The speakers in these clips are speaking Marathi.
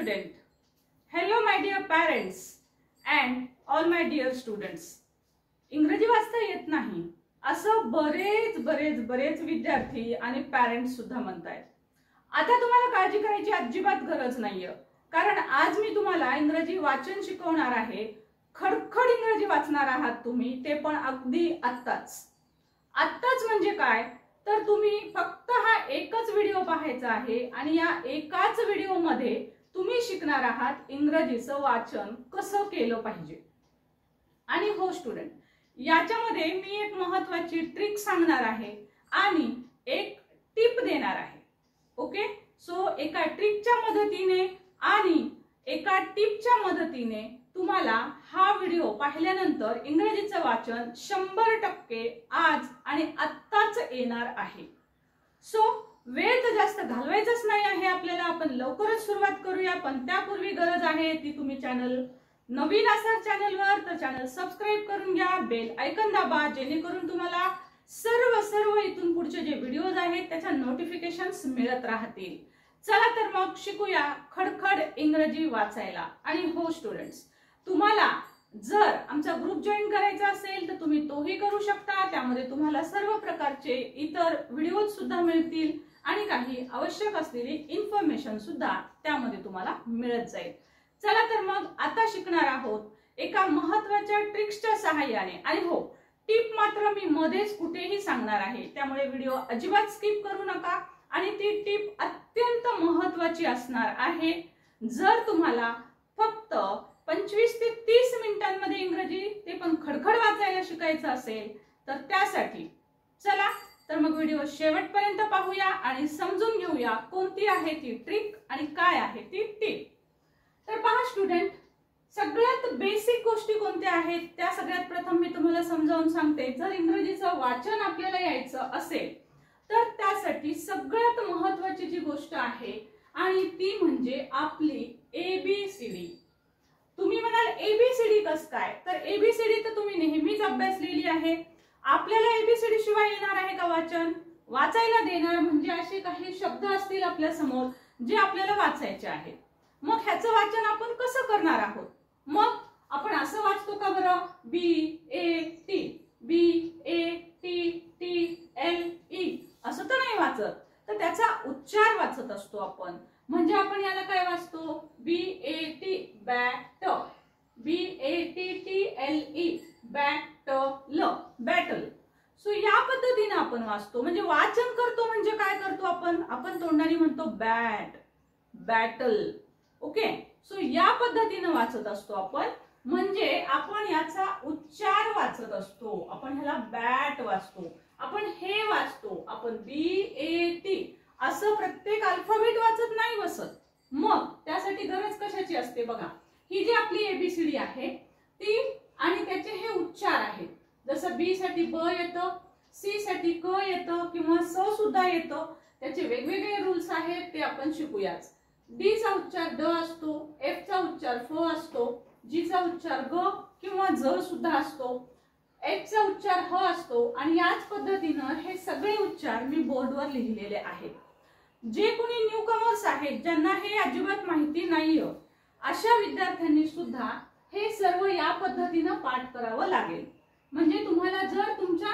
student. Hello my dear parents and all my dear students. इंग्रजी वाचता येत नाही असं बरेच विद्यार्थी आणि पॅरेंट्स सुद्धा म्हणतायत. आता तुम्हाला काळजी करायची अजिबात गरज नाहीये, कारण आज मी तुम्हाला इंग्रजी वाचन शिकवणार आहे. खडखड इंग्रजी वाचणार आहात तुम्ही, ते पण अगदी आत्ताच म्हणजे काय, तर तुम्ही फक्त हा एकच व्हिडिओ पाहायचा आहे आणि या एकाच व्हिडिओ मध्ये तुम्ही शिकणार आहात इंग्रजीचं वाचन कसं केलं पाहिजे. आणि हो स्टुडंट, याच्यामध्ये मी एक महत्त्वाची ट्रिक सांगणार आहे आणि एक टिप देणार आहे. ओके, सो एका ट्रिकच्या मदतीने आणि एका टिपच्या मदतीने तुम्हाला हा व्हिडिओ पाहिल्यानंतर इंग्रजीचं वाचन 100% आज आणि आत्ताच येणार आहे. सो वेळ तर जास्त घालवायचाच नाही आहे आपल्याला, आपण लवकरच सुरुवात करूया. पण त्यापूर्वी गरज आहे ती, तुम्ही चॅनल नवीन असाल चॅनलवर तर चॅनल सबस्क्राइब करून घ्या, बेल आयकॉन दाबा, जेणेकरून तुम्हाला सर्व इथून पुढचे जे व्हिडिओज आहेत त्याच्या नोटिफिकेशन्स मिळत राहतील. चला तर मग शिकूया खडखड इंग्रजी वाचायला. आणि हो स्टुडंट्स, तुम्हाला जर आमचा ग्रुप जॉईन करायचा असेल तर तुम्ही तोही करू शकता. त्यामध्ये तुम्हाला सर्व प्रकारचे इतर व्हिडिओज सुद्धा मिळतील आणि काही आवश्यक असलेली इन्फॉर्मेशन सुद्धा त्यामध्ये तुम्हाला मिळत जाईल. चला तर मग आता शिकणार आहोत एका महत्त्वाच्या ट्रिक्सच्या सहाय्याने. आणि हो, टिप मात्र मी मध्येच कुठेही सांगणार आहे, त्यामुळे व्हिडिओ अजिबात स्किप करू नका. आणि ती टिप अत्यंत महत्त्वाची असणार आहे. जर तुम्हाला फक्त 25 ते 30 मिनिटांमध्ये इंग्रजी ते पण खडखड वाचायला शिकायचं असेल तर त्यासाठी चला तर मग व्हिडिओ शेवटपर्यंत पाहूया आणि समजून घेऊया कोणती आहे ती ट्रिक आणि काय आहे ती टिप. तर पहा स्टुडंट, सगळ्यात बेसिक गोष्टी कोणत्या आहेत त्या सगळ्यात प्रथम मी तुम्हाला समजावून सांगते. जर इंग्रजीचं वाचन आपल्याला यायचं असेल तर त्यासाठी सगळ्यात महत्त्वाची जी गोष्ट आहे आणि ती म्हणजे आपली ABCD. तुम्ही म्हणाल ABCD कसं काय, तर ABCD तर तुम्ही नेहमीच अभ्यासलेली आहे. आपल्याला ABCD शिवाय येणार आहे का वाचन? वाचायला देणार म्हणजे असे काही शब्द असतील आपल्या समोर जे आपल्याला वाचायचे आहेत. मग ह्याचं वाचन आपण कसं करणार आहोत? मग आपण असं वाचतो का बरं, BAT BATTLE असं तर नाही वाचत, तर त्याचा उच्चार वाचत असतो आपण. म्हणजे आपण याला काय वाचतो, BAT bat, BATTLE battle. So या पद्धतीने आपण वाचतो. म्हणजे वाचन करतो म्हणजे काय करतो आपण तोंडाने म्हणतो बॅट, बॅटल. ओके, सो या पद्धतीने वाचत असतो आपण. म्हणजे आपण याचा उच्चार वाचत असतो. आपण ह्याला बॅट वाचतो, आपण हे वाचतो, आपण BAT असं प्रत्येक अल्फाबेट वाचत नाही बसत. मग त्यासाठी गरज कशाची असते बघा, ही जी आपली ABCD आहे ती आणि त्याचे हे उच्चार आहेत. जसं B साठी ब येतं, C साठी क येतं किंवा स सुद्धा येतं. त्याचे वेगवेगळे रूल्स आहेत, ते आपण शिकूयाच. D चा उच्चार ड असतो, F चा उच्चार फ असतो, G चा उच्चार ग किंवा ज सुद्धा असतो, H चा उच्चार ह असतो. आणि याच पद्धतीनं हे सगळे उच्चार मी बोर्डवर लिहिलेले आहेत. जे कोणी न्यूकमर्स आहेत, ज्यांना हे अजिबात माहिती नाहीये, अशा विद्यार्थ्यांनी सुद्धा हे सर्व या पद्धतीनं पाठ करावं लागेल. म्हणजे तुम्हाला जर तुमच्या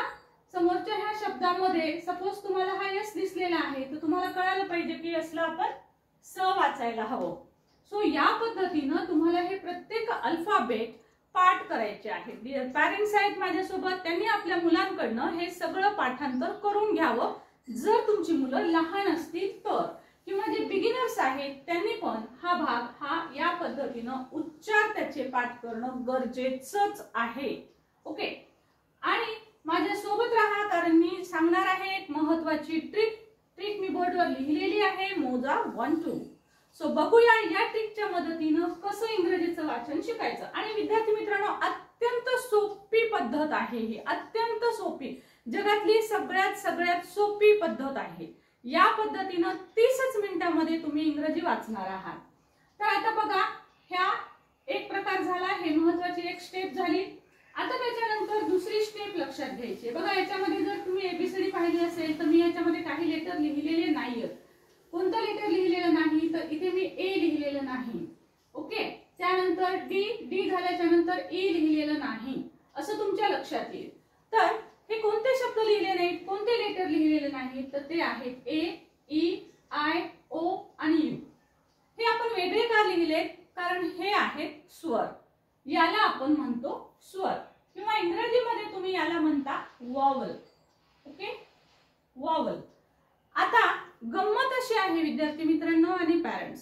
समोरच्या ह्या शब्दामध्ये सपोज तुम्हाला हा यस दिसलेला आहे, तर तुम्हाला कळायला पाहिजे की यसला आपण स वाचायला हवं. सो या पद्धतीनं तुम्हाला हे प्रत्येक अल्फाबेट पाठ करायचे आहेत. पॅरेंट्स आहेत माझ्यासोबत, त्यांनी आपल्या मुलांकडनं हे सगळं पाठांतर करून घ्यावं. जर तुमची मुलं लहान असतील तर, किंवा जे बिगिनर्स आहेत त्यांनी पण हा भाग या पद्धतीनं उच्चार त्याचे पाठ करणं गरजेचंच आहे. ओके, आणि माझ्या सोबत राहा, कारण मी सांगणार आहे एक महत्त्वाची ट्रिक मी बोर्डवर लिहिलेली आहे, मोजा 1 2. सो बघूया या ट्रिकच्या मदतीनं कसं इंग्रजीचं वाचन शिकायचं. आणि विद्यार्थी मित्रांनो, अत्यंत सोपी पद्धत आहे ही, अत्यंत सोपी, जगातली सगळ्यात सोपी पद्धत आहे. या पद्धतीनं 30च मिनिटांमध्ये तुम्ही इंग्रजी वाचणार आहात. तर आता बघा, ह्या एक प्रकार झाला, हे महत्त्वाची एक स्टेप झाली. आता त्याच्यानंतर दुसरी स्टेप लक्षात घ्यायची. बघा, याच्यामध्ये जर तुम्ही ABCD पाहिली असेल तर मी याच्यामध्ये काही लेटर लिहिलेले नाहीयेत. कोणतं लेटर लिहिलेलं नाही, तर इथे मी A लिहिलेलं नाही, ई लिहिलेलं नाही असं तुमच्या लक्षात येईल. तर हे कोणते शब्द लिहिले नाहीत, कोणते लेटर लिहिलेले नाहीत, तर ते आहेत ए, ई, आय, ओ आणि यू. हे आपण वेगळे का लिहिले, कारण हे आहेत स्वर. याला आपण म्हणतो स्वर किंवा इंग्रजीमध्ये तुम्ही याला म्हणता वॉवल. Okay, vowel. आता गंमत अशी आहे विद्यार्थी मित्रांनो आणि पॅरेंट्स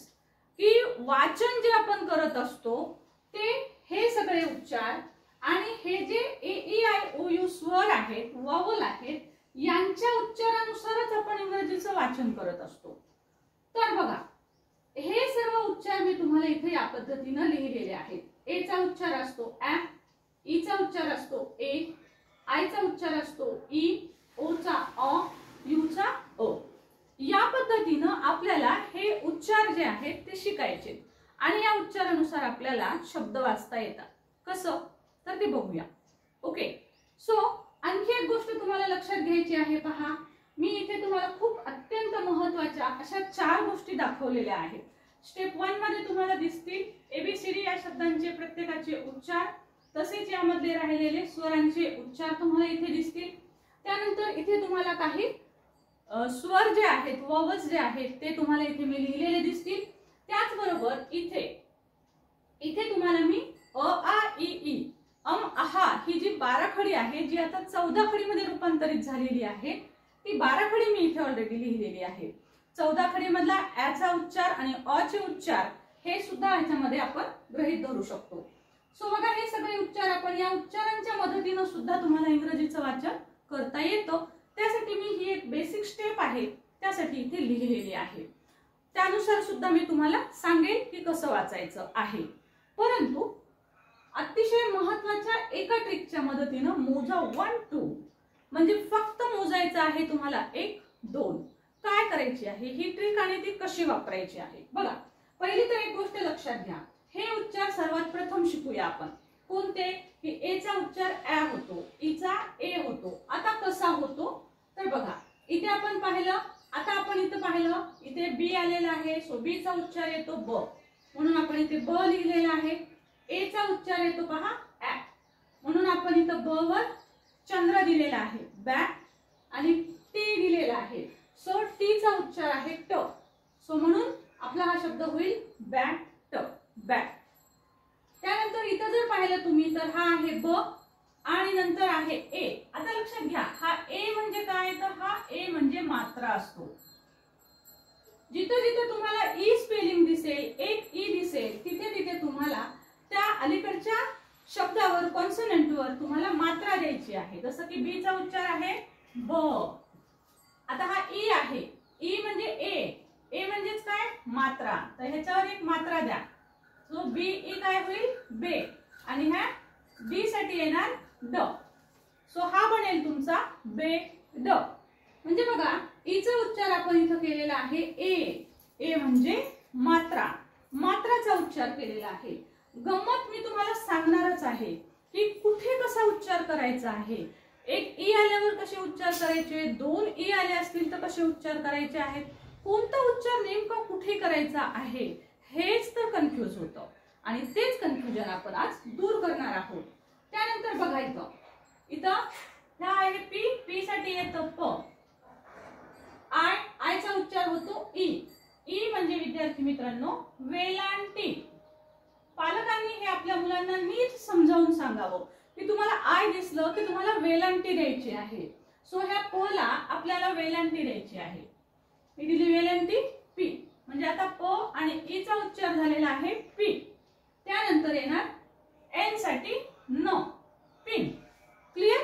की वाचन जे आपण करत असतो ते हे सगळे उच्चार आणि हे जे ए, ई, आय, ओ, यू स्वर आहेत, वॉवल आहेत, यांच्या उच्चारानुसारच आपण इंग्रजीचं वाचन करत असतो. तर बघा, हे सर्व उच्चार मी तुम्हाला इथे या पद्धतीनं लिहिलेले आहेत. ए चा उच्चार असतो ऍ, ई चा उच्चार असतो ए, आय चा उच्चार असतो ई, ओ चा अ, यू चा ओ. या पद्धतीनं आपल्याला हे उच्चार जे आहेत ते शिकायचे आणि या उच्चारानुसार आपल्याला शब्द वाचता येतात. कसं, तर ते बघूया. ओके, सो आणखी एक गोष्ट तुम्हाला लक्षात घ्यायची आहे. पहा, मी इथे तुम्हाला खूप अत्यंत महत्त्वाच्या अशा 4 गोष्टी दाखवलेल्या आहेत. स्टेप 1 मध्ये तुम्हाला दिसतील एबीसीडी या शब्दांचे प्रत्येकाचे उच्चार, तसेच यामधले राहिलेले स्वरांचे उच्चार तुम्हाला इथे दिसतील. त्यानंतर इथे तुम्हाला काही स्वर जे आहेत, वॉवल्स जे आहेत ते तुम्हाला इथे मी लिहिलेले दिसतील. त्याचबरोबर इथे तुम्हाला मी अ, आ, इ, ई, अम, आहा ही जी 12 खडी आहे, जी आता 14 खडीमध्ये रूपांतरित झालेली आहे, ती 12 खडी मी इथे ऑलरेडी लिहिलेली आहे. 14 खडी मधला ऍ चा उच्चार आणि अ चे उच्चार हे सुद्धा ह्याच्यामध्ये आपण गृहीत धरू शकतो. सो बघा, हे सगळे उच्चार आपण या उच्चारांच्या मदतीनं सुद्धा तुम्हाला इंग्रजीचं वाचन करता येतं. त्यासाठी मी ही एक बेसिक स्टेप आहे त्यासाठी इथे लिहिलेली आहे. त्यानुसार सुद्धा मी तुम्हाला सांगेन की कसं वाचायचं आहे. परंतु अतिशय महत्त्वाच्या एका ट्रिकच्या मदतीनं मोजा 1, 2 म्हणजे फक्त मोजायचं आहे तुम्हाला 1, 2. काय करायची आहे ही ट्रिक आणि ती कशी वापरायची आहे बघा. पहिली तर एक गोष्ट लक्षात घ्या, हे उच्चार सर्वात प्रथम शिकूया आपण. कोणते, की ए चा उच्चार ऍ होतो, ई चा ए होतो. आता कसा होतो तर बघा, इथे आपण पाहिलं, आता आपण इथे पाहिलं, इथे बी आलेला आहे. सो बी चा उच्चार येतो ब, म्हणून आपण इथे ब लिहिलेला आहे. ए चा उच्चार येतो पहा ऍ, म्हणून आपण इथं ब वर चंद्र दिलेला आहे, बॅ, आणि टी दिलेला आहे. सो टी चा उच्चार आहे ट. सो म्हणून आपला हा शब्द होईल बॅट, बॅट. त्यानंतर इथं जर पाहिलं तुम्ही तर हा आहे ब आणि नंतर आहे ए. आता लक्षात घ्या, हा ए म्हणजे काय, तर हा ए म्हणजे मात्रा असतो. जिथे जिथे तुम्हाला ई स्पेलिंग दिसेल, एक ई दिसेल, तिथे तिथे तुम्हाला त्या अलीकडच्या शब्दावर, कॉन्सोनंटवर तुम्हाला मात्रा द्यायची आहे. जसं की बी चा उच्चार आहे ब. आता हा ई आहे, ई म्हणजे ए, ए म्हणजेच काय, मात्रा. तर ह्याच्यावर एक मात्रा द्या. सो बी ई काय होईल बे, आणि ह्या डी साठी येणार ड. सो हा बनेल तुमचा बे ड. म्हणजे बघा, ई चा उच्चार आपण इथं केलेला आहे ए, ए म्हणजे मात्रा, मात्राचा उच्चार केलेला आहे. गंमत मी तुम्हाला सांगणारच आहे की कुठे कसा उच्चार करायचा आहे. एक ई आल्यावर कसे उच्चार करायचे, 2 ई आले असतील तर कसे उच्चार करायचे आहेत, कोणता उच्चार नेमका कुठे करायचा आहे, हेच तर कन्फ्युज होतं आणि तेच कन्फ्युजन आपण आज दूर करणार आहोत. त्यानंतर बघा, इथं ह्या आहे पी, पी साठी येतं प. आय, आय चा उच्चार होतो ई, ई म्हणजे विद्यार्थी मित्रांनो वेलांटी. पालकांनी हे आपल्या मुलांना नीट समजावून सांगावं की तुम्हाला आय दिसलं की तुम्हाला वेलांटी द्यायची आहे. सो ह्या प ला आपल्याला वेलांटी द्यायची आहे. मी दिली वेलांटी पी, म्हणजे आता प आणि ई चा उच्चार झालेला आहे पी. त्यानंतर येणार एन साठी न, पिन. क्लिअर.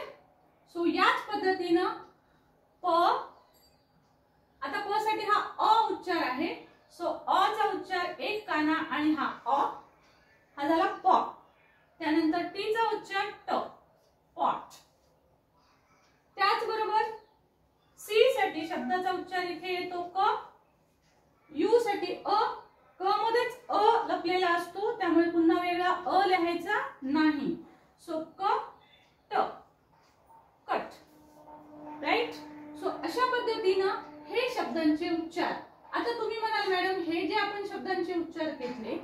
सो याच पद्धतीनं प, आता प साठी हा अ उच्चार आहे. सो अ चा उच्चार एक काना आणि हा अ, हा झाला प. त्यानंतर टी चा उच्चार ट, पॉट. त्याचबरोबर सी साठी शब्दाचा उच्चार इथे येतो क, यू साठी अ, क मध्येच अ लपलेला असतो त्यामुळे पुन्हा वेगळा अ लिहायचा नाही. सो क ट, कट. राईट. सो अशा पद्धतीनं हे शब्दांचे उच्चार. आता तुम्ही म्हणाल मॅडम हे जे आपण शब्दांचे उच्चार घेतले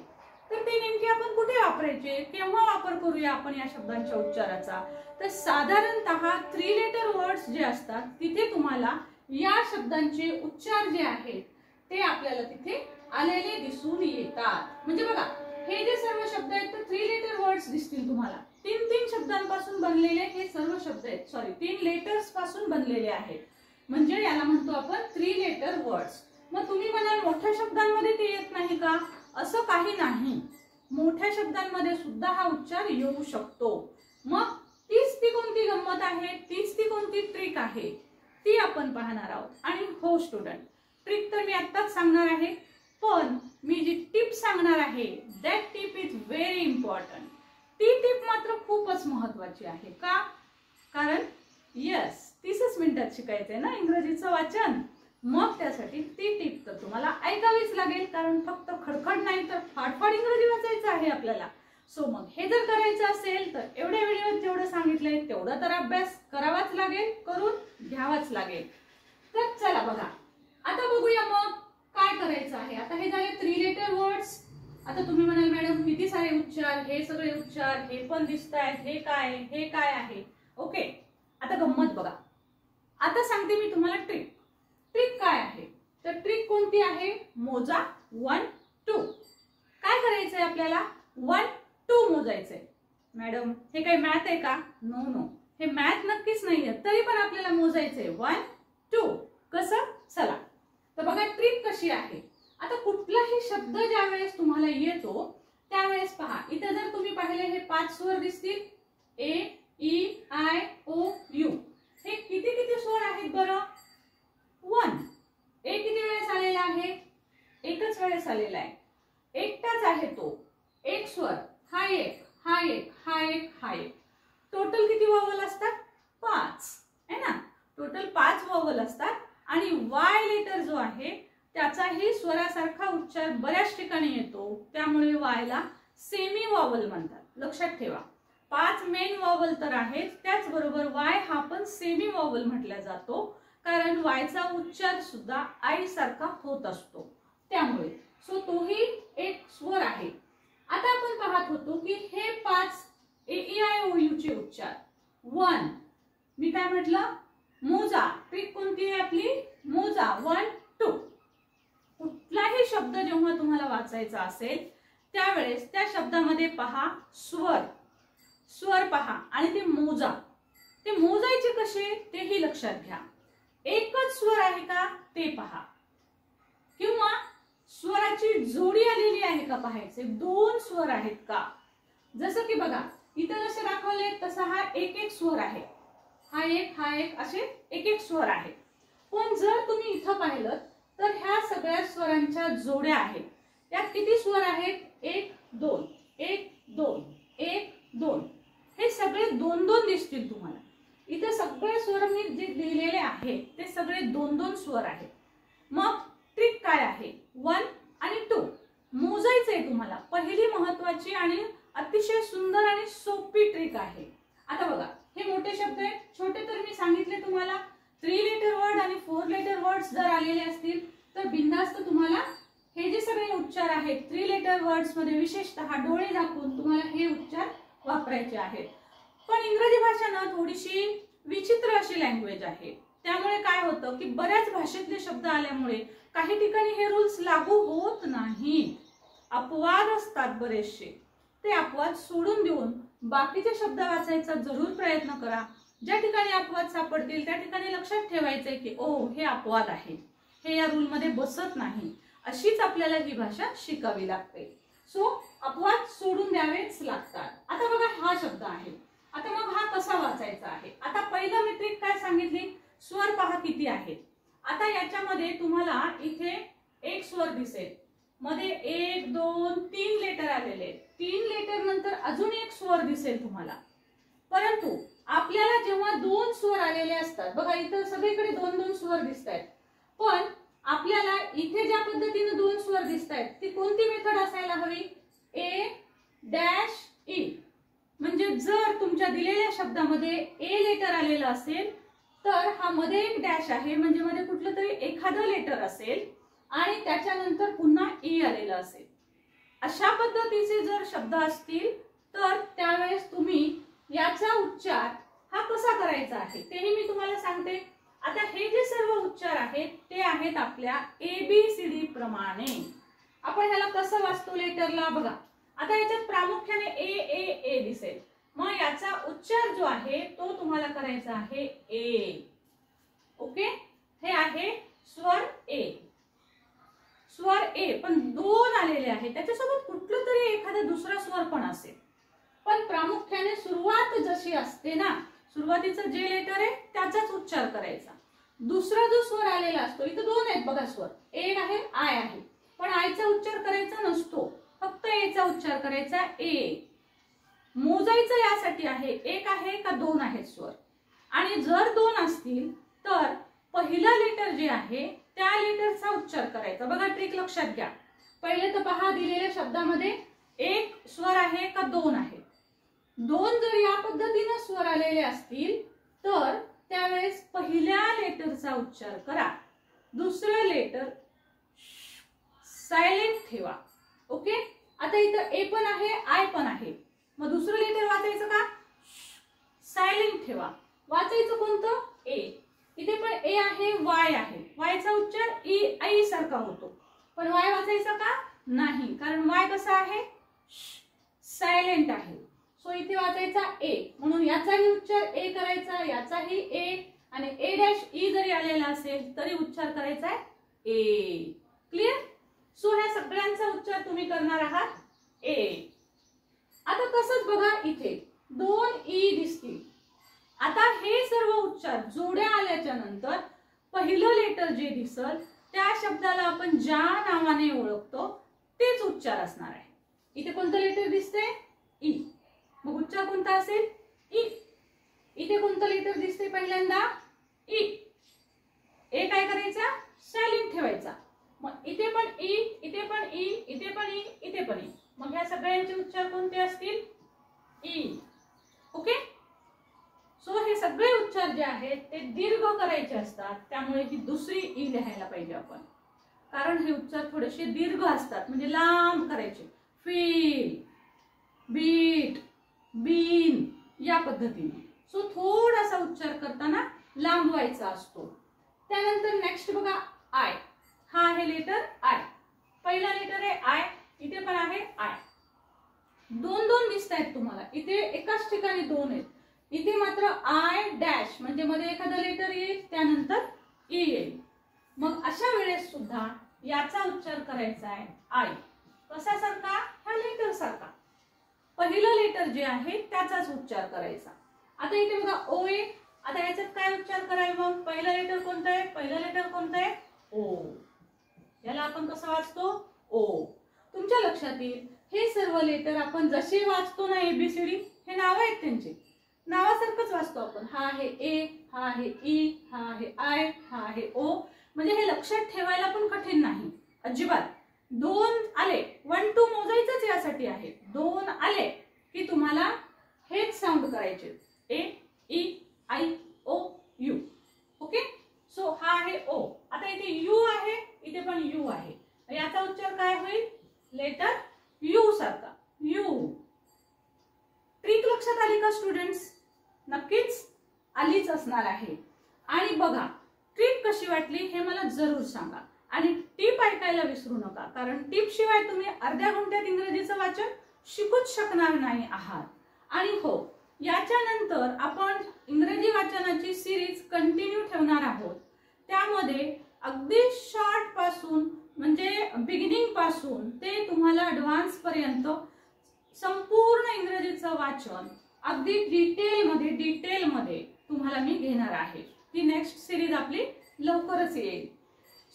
तर ते नेमके आपण कुठे वापरायचे, केव्हा वापर करूया आपण या शब्दांच्या उच्चाराचा, तर साधारणतः 3 लेटर वर्ड्स जे असतात तिथे तुम्हाला या शब्दांचे उच्चार जे आहेत ते आपल्याला तिथे आलेले दिसून येतात. म्हणजे बघा हे जे सर्व शब्द आहेत तर 3 लेटर वर्ड्स दिसतील तुम्हाला. 3 शब्दांपासून बनलेले हे सर्व शब्द आहेत, सॉरी 3 लेटर्स पासून बनलेले आहेत, म्हणजे याला म्हणतो आपण 3 लेटर वर्ड्स. मग तुम्ही म्हणाल मोठ्या शब्दांमध्ये ते येत नाही का? असं काही नाही, मोठ्या शब्दांमध्ये सुद्धा हा उच्चार येऊ शकतो. मग तीच ती कोणती गंमत आहे, तीच ती कोणती ट्रिक आहे ती आपण पाहणार आहोत. आणि हो स्टुडंट, ट्रिक तर मी आत्ताच सांगणार आहे, पण मी जी टिप सांगणार आहे that tip is very important. ती टिप मात्र खूपच महत्वाची आहे. का? कारण यस 30 मिनिटात शिकायचंय ना इंग्रजीचं वाचन. मग त्यासाठी ती टिप तर तुम्हाला ऐकावीच लागेल, कारण फक्त खडखड नाही तर फाडफाड इंग्रजी वाचायचं आहे आपल्याला. सो मग हे जर करायचं असेल तर एवढ्या व्हिडिओत जेवढं सांगितलंय तेवढा तर अभ्यास करावाच लागेल, करून घ्यावाच लागेल. तर चला बघा, आता बघूया मग काय करायचं आहे. आता हे झाले 3 लेटर वर्ड्स. आता तुम्ही म्हणाल मॅडम किती सारे उच्चार, हे सगळे उच्चार हे पण दिसतायत, हे काय आहे. ओके, आता गंमत बघा. आता सांगते मी तुम्हाला ट्रिक. ट्रिक काय आहे तर ट्रिक कोणती आहे, मोजा 1 2. काय करायचंय आपल्याला, 1 2 मोजायचंय. मॅडम हे काही मॅथ आहे का? नो नो, हे मॅथ नक्कीच नाहीये, तरी पण आपल्याला मोजायचंय 1 2. कसं? चला तर बघा ट्रिक कशी आहे. आता कुठलाही शब्द ज्या वेळेस तुम्हाला येतो त्यावेळेस पहा, इथे जर तुम्ही पाहिले हे 5 स्वर दिसतील, ए ई आय ओ यू. हे किती किती स्वर आहेत बरं? 1. ए किती वेळेस आलेला आहे? एकच वेळेस आलेला आहे, एकटाच आहे तो, एक स्वर, हा एक, हा एक, हा एक, हा एक. टोटल किती वॉवल असतात? 5 है ना. टोटल 5 वॉवल असतात. आणि वाय लेटर जो आहे त्याचाही स्वरासारखा उच्चार बऱ्याच ठिकाणी येतो, त्यामुळे वायला सेमी वॉवल म्हणतात. लक्षात ठेवा, 5 मेन वॉवल तर आहेत, त्याचबरोबर वाय हा पण सेमी वॉवल म्हटला जातो, कारण वायचा उच्चार सुद्धा आय सारखा होत असतो, त्यामुळे. सो तोही एक स्वर आहे. आता आपण पाहत होतो की हे 5 AEIOU चे उच्चार. 1 मी काय म्हटलं, मोजा. ट्रिक कोणती आहे आपली, मोजा 1 2. कुठलाही शब्द जेव्हा तुम्हाला वाचायचा असेल त्यावेळेस त्या शब्दामध्ये पहा स्वर, स्वर पहा आणि ते मोजा. ते मोजायचे कसे तेही लक्षात घ्या. एकच स्वर आहे का ते पहा, किंवा स्वराची जोडी आलेली आहे का पाहायचे, 2 स्वर आहेत का. जसं की बघा इथं जसे दाखवले तसा हा एक एक स्वर आहे, हा एक असे एक एक स्वर आहे. पण जर तुम्ही इथं पाहिलं तर ह्या सगळ्या स्वरांच्या जोड्या आहेत. त्यात किती स्वर आहेत, 1 2 1 2 1 2. हे सगळे 2 2 दिसतील तुम्हाला. इथे सगळे स्वर मी जे लिहिलेले आहेत ते सगळे 2 2 स्वर आहेत. मग ट्रिक काय आहे, 1 आणि 2 मोजायचंय तुम्हाला. पहिली महत्वाची आणि अतिशय सुंदर आणि सोपी ट्रिक आहे. आता बघा हे मोठे शब्द आहेत, छोटे तर मी सांगितले तुम्हाला. 3 लेटर वर्ड आणि 4 लेटर वर्ड्स जर आलेले असतील तर बिनधास्त तुम्हाला हे जे सगळे उच्चार आहेत 3 लेटर वर्ड्स मध्ये विशेषतः डोळे झाकून तुम्हाला हे उच्चार वापरायचे आहेत. पण इंग्रजी भाषा ना थोडीशी विचित्र अशी लँग्वेज आहे, त्यामुळे काय होतं की बऱ्याच भाषेतले शब्द आल्यामुळे काही ठिकाणी हे रूल्स लागू होत नाहीत. अपवाद असतात बरेचसे, ते अपवाद सोडून देऊन बाकीचे शब्द वाचायचा जरूर प्रयत्न करा. ज्या ठिकाणी अपवाद सापडतील त्या ठिकाणी लक्षात ठेवायचंय की ओ हे अपवाद आहे, हे या रूल मध्ये बसत नाही. अशीच आपल्याला ही भाषा शिकावी लागते. सो अपवाद सोडून द्यावेच लागतात. आता बघा हा शब्द आहे, आता मग हा कसा वाचायचा आहे. आता पहिलं मी ट्रिक काय सांगितली, स्वर पहा किती आहेत. आता याच्यामध्ये तुम्हाला इथे एक स्वर दिसेल, मध्ये 1 2 3 लेटर आलेले. 3 लेटर नंतर अजून एक स्वर दिसेल तुम्हाला. परंतु आपल्याला जेव्हा 2 स्वर आलेले असतात, बघा इथं सगळीकडे 2 2 स्वर दिसत आहेत, पण आपल्याला इथे ज्या पद्धतीने 2 स्वर दिसत आहेत ती कोणती मेथड असायला हवी, A-E. म्हणजे जर तुमच्या दिलेल्या शब्दामध्ये ए लेटर आलेलं असेल तर हा मध्ये एक डॅश आहे, म्हणजे मध्ये कुठलं तरी एखादं लेटर असेल आणि त्याच्यानंतर पुन्हा ई आलेलं असेल. अशा पद्धतीचे जर शब्द असतील तर त्यावेळेस तुम्ही याचा उच्चार हा कसा करायचा आहे तेही मी तुम्हाला सांगते. आता हे जे सर्व उच्चार आहेत ते आहेत आपल्या ABCD प्रमाणे. आपण ह्याला कसं वाचतो लेटरला बघा. आता याच्यात प्रामुख्याने ए दिसेल. मग याचा उच्चार जो आहे तो तुम्हाला करायचा आहे ए. ओके, हे आहे स्वर ए. स्वर ए पण दोन आलेले आहेत, त्याच्यासोबत कुठलं तरी एखादा दुसरा स्वर पण असेल. पण प्रामुख्याने सुरुवात जशी असते ना, सुरुवातीचं जे लेटर आहे त्याचाच उच्चार करायचा. दुसरा जो स्वर आलेला असतो, इथं दोन आहेत बघा स्वर, एक आहे आय आहे, पण आयचा उच्चार करायचा नसतो, फक्त एचा उच्चार करायचा ए. मोजायचं यासाठी आहे एक आहे का दोन आहेत स्वर. आणि जर दोन असतील तर पहिला लेटर जे आहे त्या लेटरचा उच्चार करायचा. बघा ट्रिक लक्षात घ्या. पहिले तर पहा दिलेल्या शब्दामध्ये एक स्वर आहे का दोन आहे. दोन जर या पद्धतीने स्वर आलेले असतील तर त्यावेळेस पहिल्या लेटरचा उच्चार करा, दुसरं लेटर सायलेंट ठेवा. ओके, आता इथं ए पण आहे आय पण आहे, मग दुसरं लेटर वाचायचं का, सायलेंट ठेवा. वाचायचं कोणतं, ए. इथे पण ए आहे वाय आहे, वायचा उच्चार ई आई सारखा होतो, पण वाय वाचायचा का नाही, कारण वाय कसा आहे सायलेंट आहे. सो इथे वाचायचा ए, म्हणून याचाही उच्चार ए करायचा, याचाही ए, आणि ए डॅश ई जरी आलेला असेल तरी उच्चार करायचा आहे ए. क्लिअर. सो ह्या सगळ्यांचा उच्चार तुम्ही करणार आहात ए. आता तसंच बघा इथे दोन ई दिसतील. आता हे सर्व उच्चार जोड्या आल्याच्या नंतर पहिलं लेटर जे दिसल त्या शब्दाला आपण ज्या नावाने ओळखतो तेच उच्चार असणार आहे. इथे कोणतं लेटर दिसते, ई, मग उच्चार कोणता असेल ई. इथे कोणतं लेटर दिसते पहिल्यांदा, ई. ए काय करायचा, सायलेंट ठेवायचा. मग इथे पण ई, इथे पण ई, इथे पण ई, इथे पण ई, मग ह्या सगळ्यांचे उच्चार कोणते असतील, ई. ओके. सो हे सगळे उच्चार जे आहेत ते दीर्घ करायचे असतात, त्यामुळे ही दुसरी ई लिहायला पाहिजे आपण, कारण हे उच्चार थोडेसे दीर्घ असतात, म्हणजे लांब करायचे. फील, बीट, बीन या पद्धतीने. सो थोडासा उच्चार करताना लांबवायचा असतो. त्यानंतर नेक्स्ट बघा आय. हा आहे लेटर आय. पहिला लेटर आहे आय, इथे पण आहे आय. दोन दोन दिसत आहेत तुम्हाला, इथे एकाच ठिकाणी दोन आहेत, इथे मात्र आय डॅश म्हणजे मध्ये एखादा लेटर येईल त्यानंतर ई येईल. मग अशा वेळेस सुद्धा याचा उच्चार करायचा आहे आय. कशासारखा, ह्या लेटर सारखा. पहिलं लेटर जे आहे त्याचाच उच्चार करायचा. आता इथे बघा ओ आहे. आता याच्यात काय उच्चार करायला, मग पहिलं लेटर कोणतं आहे, पहिलं लेटर कोणतं आहे, ओ. याला आपण कसं वाचतो, ओ. तुमच्या लक्षात येईल हे सर्व लेटर आपण जसे वाचतो ना एबीसीडी, हे नाव आहेत त्यांचे, नावासारखंच वाचतो आपण. हा आहे ए, हा आहे ई, हा आहे आय, हा आहे ओ. म्हणजे हे लक्षात ठेवायला पण कठीण नाही अजिबात. दोन आले, 1 2 मोजायचंच यासाठी आहे. दोन आले की तुम्हाला हेच साऊंड करायचे, A E I O U. Okay. So हा आहे ओ. आता इथे यू आहे, इथे पण यू आहे, याचा उच्चार काय होईल, लेटर यू सारखा, यू. ट्रिक लक्षात आली का स्टुडंट्स, नक्कीच आलीच असणार आहे. आणि बघा ट्रिक कशी वाटली हे मला जरूर सांगा, आणि टिप ऐकायला विसरू नका, कारण टिप शिवाय तुम्ही अर्ध्या घंट्यात इंग्रजीचं वाचन शिकूच शकणार नाही आहात. आणि हो, याच्यानंतर आपण इंग्रजी वाचनाची सिरीज कंटिन्यू ठेवणार आहोत. त्यामध्ये अगदी शॉर्ट पासून म्हणजे बिगिनिंग पासून ते तुम्हाला ॲडव्हान्स पर्यंत संपूर्ण इंग्रजीचं वाचन अगदी डिटेलमध्ये तुम्हाला मी घेणार आहे. ती नेक्स्ट सिरीज आपली लवकरच येईल.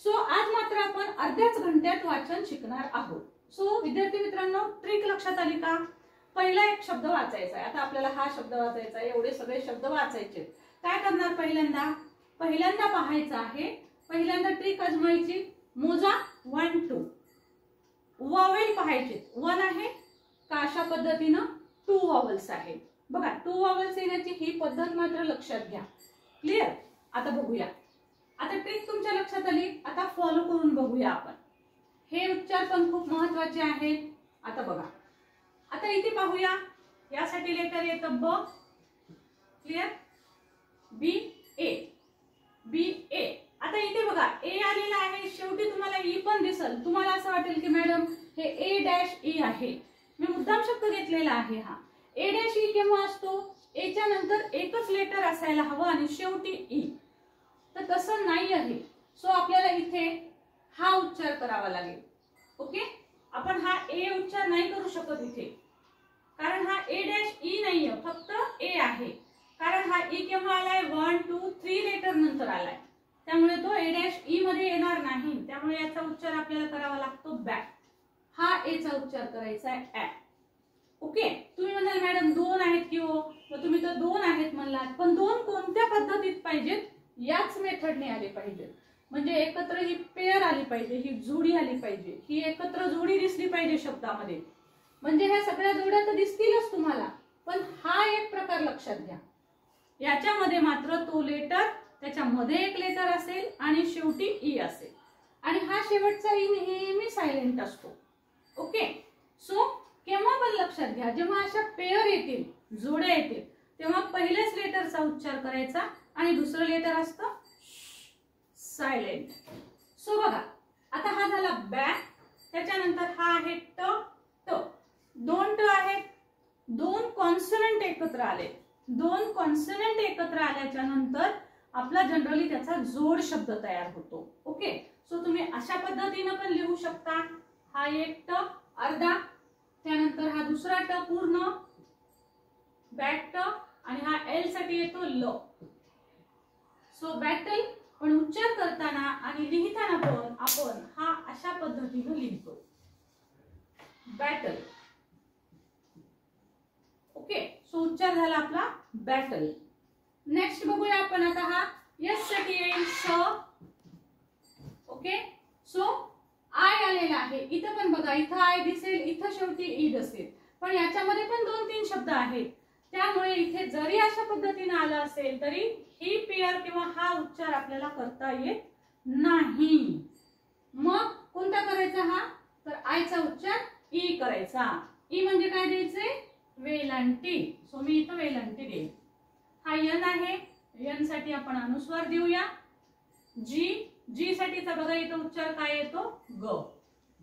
सो आज मात्र आपण अर्ध्याच घंट्यात वाचन शिकणार आहोत. सो विद्यार्थी मित्रांनो, ट्रिक लक्षात आली का. पहिला एक शब्द वाचायचा आहे. आता आपल्याला हा शब्द वाचायचा आहे, एवढे सगळे शब्द वाचायचे. काय करणार, पहिल्यांदा पाहायचं आहे, पहिल्यांदा ट्रिक आजमायची. मोजा 1 2. वॉवेल पाहायचे, 1 आहे का, अशा पद्धतीनं 2 वॉवेल्स आहेत. बघा 2 वॉवेल्स येण्याची ही पद्धत मात्र लक्षात घ्या. क्लिअर. आता बघूया, आता ट्रिक तुमच्या लक्षात आली, आता फॉलो करून बघूया आपण. हे उच्चार पण खूप महत्वाचे आहेत. आता बघा, आता इथे पाहूया, यासाठी लेटर येतं ब, क्लिअर, बी ए, बी ए. आता इथे बघा ए आलेला आहे, शेवटी तुम्हाला ई पण दिसल. तुम्हाला असं वाटेल की मॅडम हे ए डॅश ई आहे, मी मुद्दाम शब्द घेतलेला आहे. हा ए डॅश ई केव्हा असतो, एच्या नंतर एकच लेटर असायला हवं आणि शेवटी ई, तर तसं नाही आहे. सो आपल्याला इथे हा उच्चार करावा लागेल. ओके, आपण हा ए उच्चार नाही करू शकत इथे, कारण हा ए डॅश ई नाहीये, फक्त ए आहे. कारण हा ई केव्हा आलाय, 1 2 3 लेटर नंतर आलाय, त्यामुळे तो ए डॅश ई मध्ये येणार नाही. त्यामुळे याचा उच्चार आपल्याला करावा लागतो बॅट. हा ए चा उच्चार करायचा आहे ऍ. ओके, तुम्ही म्हणाल मॅडम 2 आहेत की हो, मग तुम्ही तर 2 आहेत म्हणलात, पण 2 कोणत्या पद्धतीत पाहिजेत, याच मेथडने आले पाहिजेत. म्हणजे एकत्र ही पेअर आली पाहिजे, ही जोडी आली पाहिजे, ही एकत्र जोडी दिसली पाहिजे शब्दामध्ये. म्हणजे ह्या सगळ्या जोड्या तर दिसतीलच तुम्हाला, पण हा एक प्रकार लक्षात घ्या, याच्यामध्ये मात्र तो लेटर, त्याच्यामध्ये एक लेटर असेल आणि शेवटी ई असेल, आणि हा शेवटचा ई नेहमी सायलेंट असतो. ओके, सो केव्हा पण लक्षात घ्या, जेव्हा अशा पेअर येतील, जोड्या येतील, तेव्हा पहिल्याच लेटरचा उच्चार करायचा आणि दुसरं लेटर असतं सायलेंट. सो बघा, आता हा झाला बॅ, त्याच्यानंतर हा आहे ट. ट 2 ट आहेत, 2 कॉन्सोनंट एकत्र आले. 2 कॉन्सोनंट एकत्र आल्याच्या नंतर आपला जनरली त्याचा जोड शब्द तयार होतो. ओके, सो तुम्ही अशा पद्धतीने पण लिहू शकता. हा एक ट अर्धा, त्यानंतर हा दुसरा ट पूर्ण, बॅट, आणि हा एल साठी येतो ल. सो बॅटल, पण उच्चार करताना आणि लिहिताना पण आपण हा अशा पद्धतीने लिहितो, बॅटल. ओके, सो उच्चार झाला आपला बॅटल. नेक्स्ट बघूया आपण आता, हा यस साठी येईल स. ओके, सो आय आलेला आहे, इथं पण बघा, इथं आय दिसेल, इथं शेवटी ई दिसेल, पण याच्यामध्ये पण 2-3 शब्द आहेत. त्यामुळे इथे जरी अशा पद्धतीने आलं असेल तरी ही पेअर किंवा हा उच्चार आपल्याला करता येत नाही. मग कोणता करायचा हा, तर आयचा उच्चार ई करायचा. ई म्हणजे काय द्यायचे, वेलांटी. सो मी इथं वेलांटी देईन. हा यन आहे, यन साठी आपण अनुस्वार देऊया. जी, जी साठीचा बघा इथं उच्चार काय येतो, ग.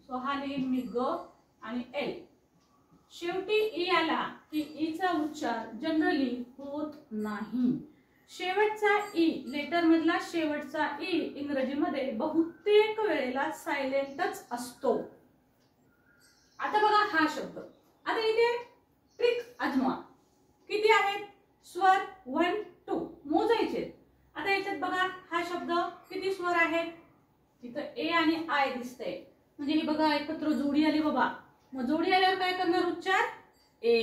सो हा लिहीन मी ग, आणि एल. शेवटी ई आला की ईचा उच्चार जनरली होत नाही. शेवटचा ई, लेटर मधला शेवटचा ई इंग्रजीमध्ये बहुतेक वेळेला सायलेंटच असतो. आता बघा हा शब्द, आता इथे ट्रिक आजमा. किती आहेत स्वर, 1 2 मोजायचे. आता याच्यात बघा हा शब्द किती स्वर आहेत, इथं ए आणि आय दिसतंय, म्हणजे ही बघा एकत्र जोडी आली बाबा. मग जोडी आल्यावर काय करणार उच्चार, ए.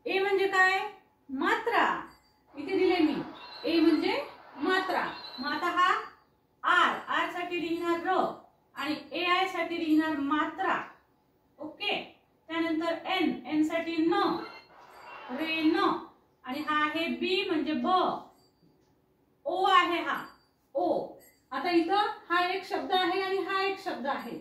ए म्हणजे काय, मात्रा. इथे दिले मी, ए म्हणजे मात्रा. मग आता हा आर, आर साठी लिहिणार र, आणि ए आय साठी लिहिणार मात्रा. ओके, त्यानंतर एन, एन साठी न, रे न, आणि हा आहे बी म्हणजे ब. ओ आहे हा ओ. आता इथं हा एक शब्द आहे आणि हा एक शब्द आहे,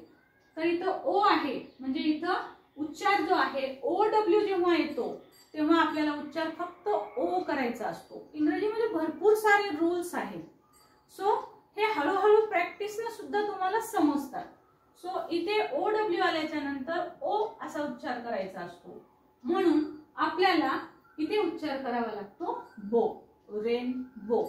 तर इथं ओ आहे, म्हणजे इथं उच्चार जो आहे ओ डब्ल्यू जेव्हा येतो तेव्हा आपल्याला उच्चार फक्त ओ करायचा असतो. इंग्रजीमध्ये भरपूर सारे रूल्स आहेत. सो हे हळूहळू प्रॅक्टिसने सुद्धा तुम्हाला समजतात. सो इथे ओ डब्ल्यू आल्याच्या नंतर ओ असा उच्चार करायचा असतो, म्हणून आपल्याला इथे उच्चार करावा लागतो बो, रेन बो.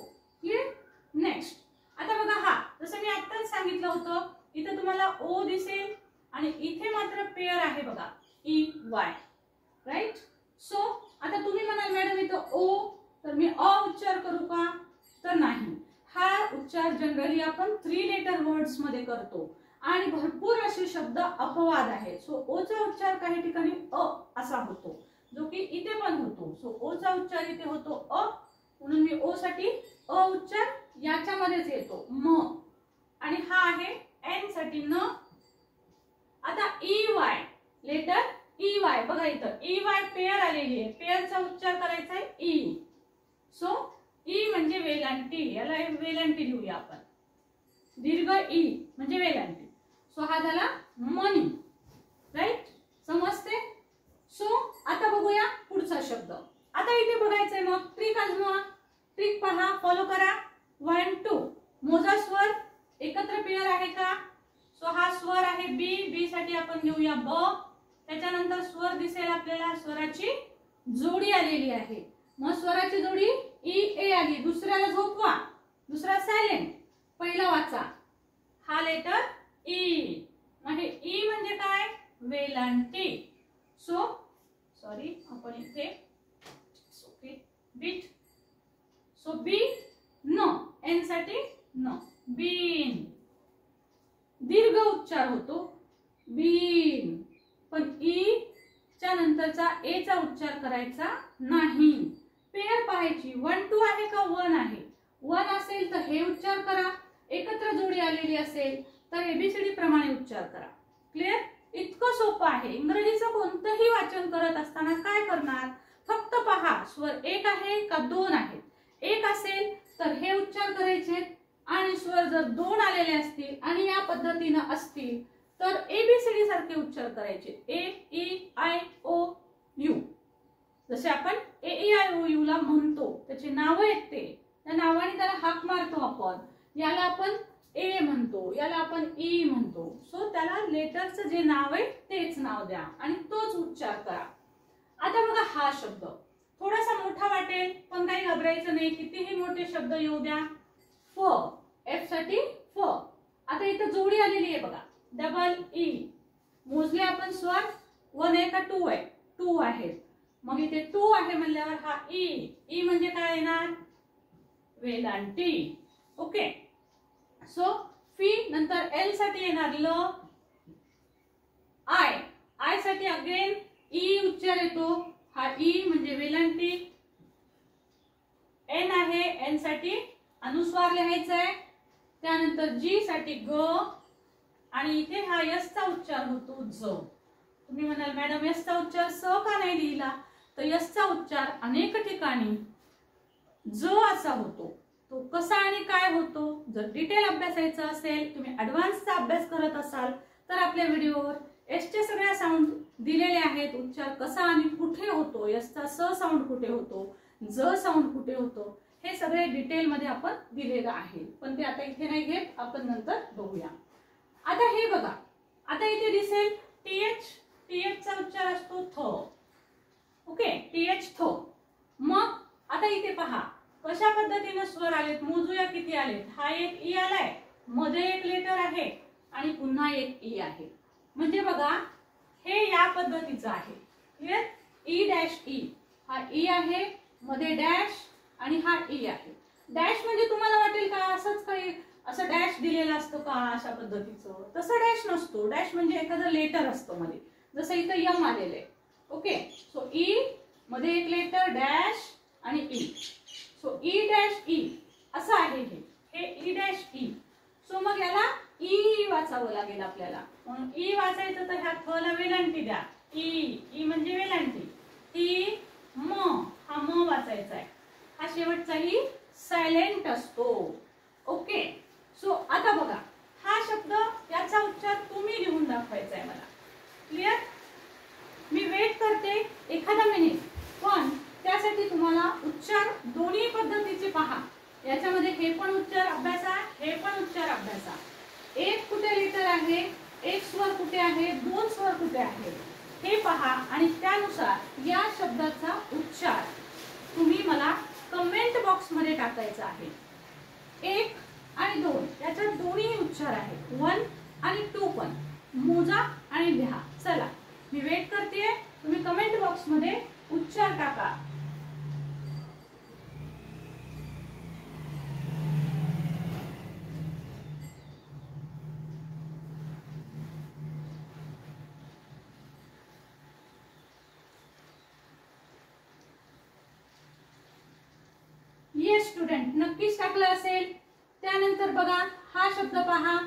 क्लिअर. नेक्स्ट आता बघा, हा जसं मी आत्ताच सांगितलं होतं, इथे तुम्हाला ओ दिसेल आणि इथे मात्र पेअर आहे बघा, ई वाय, राईट. सो आता तुम्ही म्हणाल मॅडम इथं ओ, तर मी अ उच्चार करू का, तर नाही. हा उच्चार जनरली आपण 3 लेटर वर्ड्स मध्ये करतो आणि भरपूर असे शब्द अपवाद आहेत. सो ओ चा उच्चार काही ठिकाणी अ असा होतो, जो की इथे पण होतो. सो ओ चा उच्चार इथे होतो अ, म्हणून मी ओ साठी अ उच्चार याच्यामध्येच येतो म, आणि हा आहे एन साठी न. आता E Y, letter E Y बघा, इथं ई वाय पेअर आलेली आहे, पेअरचा उच्चार करायचा आहे ई. सो ई म्हणजे वेलांटी, याला वेलांटी लिहूया आपण, दीर्घ ई म्हणजे वेलांटी. सो हा झाला मनी, राईट. समजते साठी आपण घेऊया ब. त्याच्यानंतर स्वर दिसेल आपल्याला, स्वराची जोडी आलेली आहे. मग स्वराची जोडी ई ए आली. दुसऱ्याला झोपवा, दुसरा सायलेंट, पहिला वाचा. हा लेटर ई. मग हे ई म्हणजे काय? वेलांटी. सो सॉरी आपण इथे बीट. सो बी न, एन साठी न, बीन. दीर्घ उच्चार होतो बीन, पण ई च्या नंतरचा ए चा उच्चार करायचा नाही. पेअर पाहायची, 1 2 आहे का 1 आहे. 1 असेल तर हे उच्चार करा, एकत्र जोडी आलेली असेल तर एबीसीडी प्रमाणे उच्चार करा. क्लिअर? इतकं सोपं आहे. इंग्रजीचं कोणतंही वाचन करत असताना काय करणार, फक्त पहा स्वर एक आहे का 2 आहेत. एक असेल तर हे उच्चार करायचे, आणि स्वर जर 2 आलेले असतील आणि या पद्धतीने असतील तर एबीसीडी सारखे उच्चार करायचे. A E I O you. जसे आपण ए ई आय ओ यू ला म्हणतो, त्याची नावं आहेत ते, त्या नावाने त्याला हाक मारतो आपण. याला आपण ए म्हणतो, याला आपण ई म्हणतो. सो त्याला लेटरचं जे नाव आहे तेच नाव द्या आणि तोच उच्चार करा. आता बघा हा शब्द थोडासा मोठा वाटेल, पण काही घाबरायचं नाही, कितीही मोठे शब्द येऊ द्या. फ, एफ साठी फ. आता इथं जोडी आलेली आहे बघा, डबल ई. मोजले आपण स्वर, 1 आहे का 2 आहे? 2 आहेत. मग इथे 2 आहे म्हणल्यावर हा ई. ई म्हणजे काय येणार? वेलांटी. ओके. सो फी नंतर एल साठी येणार ल. आय, आय साठी अगेन ई उच्चार येतो, हा ई म्हणजे वेलांटी. एन आहे, एन साठी अनुस्वार लिहायचा आहे. त्यानंतर जी साठी ग, आणि इथे हा यस चा उच्चार होतो ज. तुम्ही म्हणाल मॅडम यस चा उच्चार स का नाही लिहिला? तर यस चा उच्चार अनेक ठिकाणी ज असा होतो. तो कसा आणि काय होतो, जर डिटेल अभ्यासायचा असेल, तुम्ही ऍडव्हान्सचा अभ्यास करत असाल तर आपल्या व्हिडिओवर एस चे सगळ्या साऊंड दिलेले आहेत. उच्चार कसा आणि कुठे होतो, यसचा स साऊंड कुठे होतो, ज साऊंड कुठे होतो, हे सगळे डिटेल मध्ये आपण दिलेलं आहे. पण ते आता इथे नाही घेत, आपण नंतर बघूया. आता हे बघा, आता इथे दिसेल टीएच. टीएच चा उच्चार असतो थ. ओके, टीएच थ. मग आता इथे पहा कशा पद्धतीने स्वर आलेत, मोजूया किती आलेत. हा एक ई आलाय, मध्ये एक लेटर आहे आणि पुन्हा एक ई आहे. म्हणजे बघा हे या पद्धतीचं आहे. क्लिअर? E dash E. हा ई आहे, मध्ये डॅश आणि हा ई आहे. डॅश म्हणजे तुम्हाला वाटेल का असंच काही असं डॅश दिलेलं असतं का अशा पद्धतीचं? तसं डॅश नसतो. डॅश म्हणजे एखादं लेटर असतं मध्ये, जसं इथं यम आलेलं आहे. ओके. सो ई मध्ये एक लेटर डॅश आणि E. So E dash E असं आहे हे ई डॅश ई. सो मग याला ई वाचावं लागेल आपल्याला. म्हणून ई वाचायचं तर ह्या थ ला वेलांटी द्या. ई, ई म्हणजे वेलांटी. टी म, हा म वाचायचा आहे. हा शेवटचा ई सायलेंट असतो. ओके. सो आता बघा हा शब्द, याचा उच्चार तुम्ही लिहून दाखवायचा आहे मला. क्लिअर? मी वेट करते एखादा मिनिट, पण त्यासाठी तुम्हाला उच्चार दोन्ही पद्धतीचे पहा. याच्यामध्ये हे पण उच्चार अभ्यासा, हे पण उच्चार अभ्यासा. एक कुठे लेटर आहे, एक स्वर कुठे आहे, 2 स्वर कुठे आहे हे पहा, आणि त्यानुसार या शब्दाचा उच्चार तुम्ही मला कमेंट बॉक्स मध्ये टाकायचा आहे. 1 आणि 2 याच्यात दोन्ही उच्चार आहेत, 1 आणि 2 पण. मोजा आणि लिहा. चला मी वेट करते, तुम्ही कमेंट बॉक्स मध्ये उच्चार टाका. येस स्टुडंट, नक्कीच टाकलं असेल. त्यानंतर बघा हा शब्द पहा.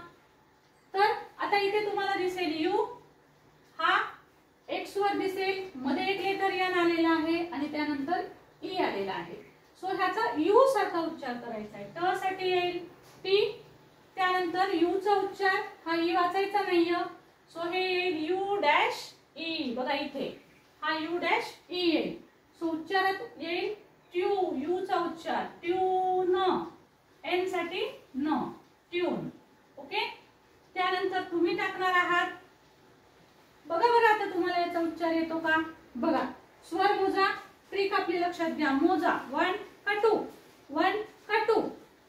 तर आता इथे तुम्हाला दिसेल यू. हा एक स्वर दिसेल, मध्ये एक लेटर यन आलेला आहे आणि त्यानंतर ई आलेला आहे. सो ह्याचा यू सारखा उच्चार करायचा आहे. ट साठी येईल टी, त्यानंतर यू चा उच्चार, हा ई वाचायचा नाहीये. सो हे येईल यू डॅश ई. बघा इथे हा यू डॅश ई येईल. सो उच्चारात येईल ट्यू. यू चा उच्चार ट्यून. एन साठी न, ट्यून. ओके. त्यानंतर तुम्ही टाकणार आहात येतो का बघा. स्वर मोजा, ट्रिक आपली लक्षात घ्या. मोजा 1 का 2, 1 का 2,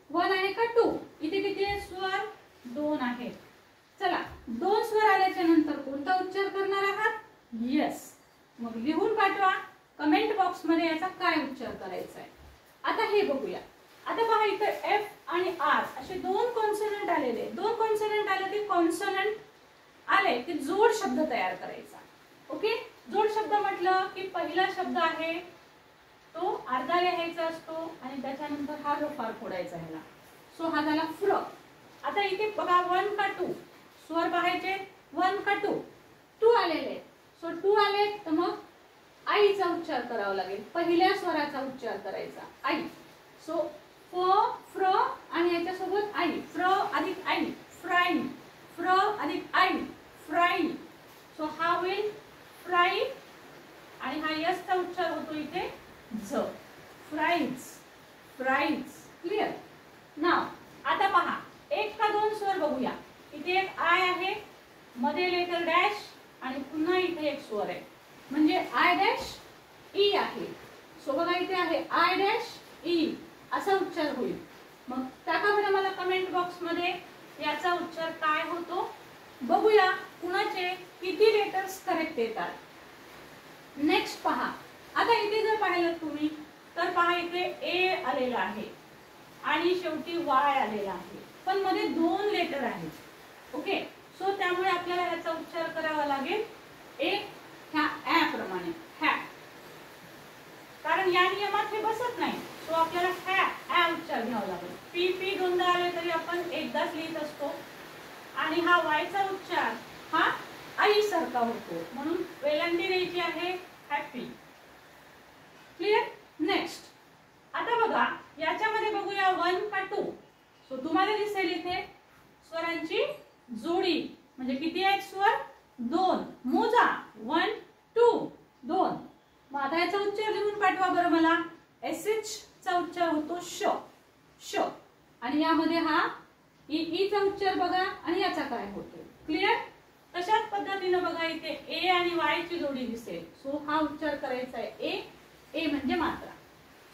1 आहे का 2. इथे किती आहे स्वर 2 आहे. चला 2 स्वर आल्याच्या नंतर कोणता उच्चार करणार आहात. यस, मग लिहून पाठवा कमेंट बॉक्स मध्ये याचा काय उच्चार करायचा आहे. आता हे बघूया. आता पहा इथे एफ आणि आर असे 2 कॉन्सोनंट आलेले. 2 कॉन्सोनंट आले की कॉन्सोनंट आले की जोड शब्द तयार करायचा. ओके, जोड शब्द म्हटलं की पहिला शब्द आहे तो अर्धा लिहायचा असतो आणि त्याच्यानंतर हा रफार फोडायचा ह्याला. सो हा झाला फ्र. आता इथे बघा 1 का 2 स्वर पाहायचे. 1 का 2, 2 आलेले. सो 2 आले तर मग आईचा उच्चार करावा लागेल. पहिल्या स्वराचा उच्चार करायचा आई. सो फ फ्र आणि याच्यासोबत आई. फ्र अधिक आई फ्राईंग, फ्र अधिक आई फ्राईंग. सो हा होईल फ्राई आणि हा यसचा उच्चार होतो इथे झ, फ्राईज, फ्राईज. क्लिअर. नाव आता पहा 1 का 2 स्वर बघूया. इथे एक आय आहे, मध्ये लेटर डॅश आणि पुन्हा इथे एक स्वर आहे म्हणजे आय डॅश ई आहे. सो बघा इथे आहे आय डॅश ई असा उच्चार होईल. मग टाका बरं मला कमेंट बॉक्स मध्ये याचा उच्चार काय होतो बघूया. कुणाचे किती लेटर्स करेक्ट येतात. नेक्स्ट पहा. आता इथे जर पाहिलं तुम्ही तर पहा इथे ए आलेला आहे आणि शेवटी वाय आलेला आहे पण मध्ये 2 लेटर आहेत. ओके, सो त्यामुळे आपल्याला याचा उच्चार करावा लागेल एक ह्या ऍ प्रमाणे हॅ, कारण या नियमात हे बसत नाही. सो आपल्याला हॅ ऍ उच्चार घ्यावा लागेल. पी पी दोनदा आले तरी आपण एकदाच लिहित असतो आणि हा वायचा उच्चार हा आई सारखा होतो म्हणून वेलांटी द्यायची आहे हॅपी. क्लिअर. नेक्स्ट आता बघा याच्यामध्ये बघूया 1 का 2. सो तुम्हाला दिसेल इथे स्वरांची जोडी म्हणजे किती आहेत स्वर 2. मोजा 1 2 2. मग आता याचा उच्चार लिहून पाठवा बरं मला. एस एच चा उच्चार होतो श, श आणि यामध्ये हा ई चा उच्चार बघा आणि याचा काय होतो. क्लिअर. तशाच पद्धतीने बघा इथे ए आणि वाय ची जोडी दिसेल. सो हा उच्चार करायचा आहे ए, ए म्हणजे मात्रा.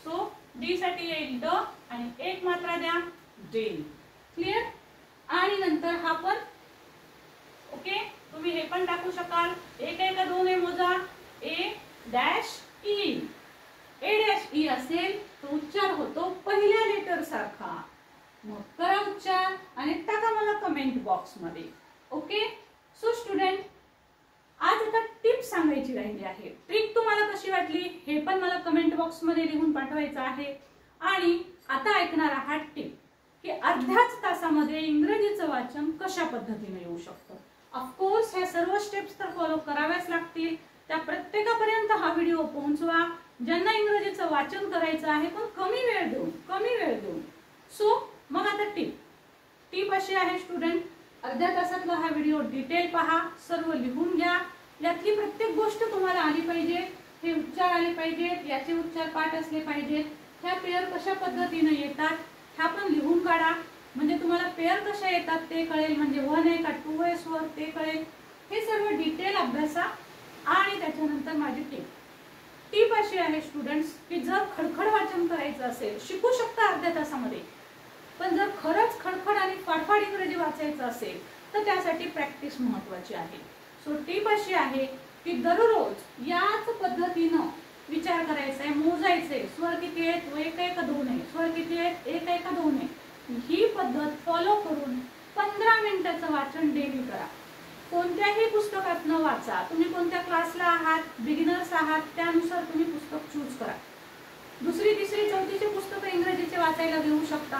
सो डी साठी येईल ड आणि एक मात्रा द्या डे. क्लिअर. आणि नंतर हा पण ओके तुम्ही हे पण टाकू शकाल. एक आहे का 2 आहे मोजा. A dash E, A dash E असेल तो उच्चार होतो पहिल्या लेटर सारखा. मग करा उच्चार आणि टाका मला कमेंट बॉक्स मध्ये. ओके. सो स्टुडंट आज आता टिप सांगायची राहिली आहे. ट्रिक तुम्हाला कशी वाटली हे पण मला कमेंट बॉक्स मध्ये लिहून पाठवायचं आहे. आणि आता ऐकणार आहात टिप की अर्ध्याच तासामध्ये इंग्रजीचं वाचन कशा पद्धतीने येऊ शकतं. ऑफकोर्स ह्या सर्व स्टेप्स तर फॉलो कराव्याच लागतील. त्या प्रत्येकापर्यंत हा व्हिडिओ पोहोचवा ज्यांना इंग्रजीचं वाचन करायचं आहे पण कमी वेळ देऊन. सो मग आता टिप अशी आहे स्टुडंट. अर्ध्या तासातला हा व्हिडिओ डिटेल पहा, सर्व लिहून घ्या. यातली प्रत्येक गोष्ट तुम्हाला आली पाहिजे. हे उच्चार आले पाहिजेत, याचे उच्चार पाठ असले पाहिजेत. ह्या पेअर कशा पद्धतीने येतात ह्या पण लिहून काढा म्हणजे तुम्हाला पेअर कशा येतात ते कळेल. म्हणजे 1 आहे का 2 आहे स्वर ते कळेल. हे सर्व डिटेल अभ्यासा. आणि त्याच्यानंतर माझी टिप अशी आहे स्टुडंट्स की जर खडखड वाचन करायचं असेल शिकू शकता अर्ध्या तासामध्ये, पण जर खरंच खडखड आणि फाडफाड इंग्रजी वाचायचं असेल तर त्यासाठी प्रॅक्टिस महत्त्वाची आहे. सो टिप अशी आहे की दररोज याच पद्धतीनं विचार करायचा आहे, मोजायचे स्वर किती आहेत, 1 आहे का 2 आहे, स्वर किती आहेत, 1 आहे का 2 आहे. ही पद्धत फॉलो करून 15 मिनिटाचं वाचन डेली करा. कोणत्याही पुस्तकातनं वाचा. तुम्ही कोणत्या क्लासला आहात, बिगिनर्स आहात त्यानुसार तुम्ही पुस्तक चूज करा. 2री 3री 4थीचे पुस्तक इंग्रजीचे वाचायला घेऊ शकता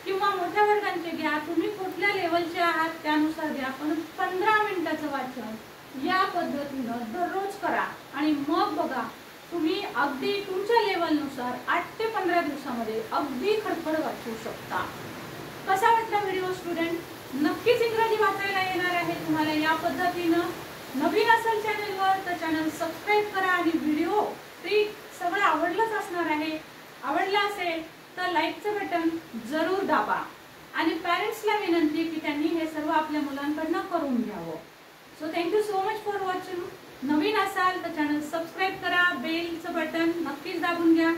किंवा मोठ्या वर्गांचे घ्या. तुम्ही कुठल्या लेवलचे आहात त्यानुसार घ्या. पण 15 मिनिटाचं वाचन या पद्धतीनं दररोज करा आणि मग बघा तुम्ही अगदी तुमच्या लेवलनुसार 8 ते 15 दिवसामध्ये अगदी खडखड वाचू शकता. कसा वाटला व्हिडिओ स्टुडंट? नक्कीच इंग्रजी वाचायला येणार आहे तुम्हाला या पद्धतीनं. नवीन असेल चॅनलवर तर चॅनल सबस्क्राईब करा आणि व्हिडिओ ट्रिक सगळं आवडलंच असणार आहे. आवडलं असेल तर लाईकचं बटन जरूर दाबा आणि पॅरेंट्सला विनंती की त्यांनी हे सर्व आपल्या मुलांकडनं करून घ्यावं. So thank you so much for watching. नवीन असाल तर चॅनल सबस्क्राईब करा, बेलचं बटन नक्कीच दाबून घ्या.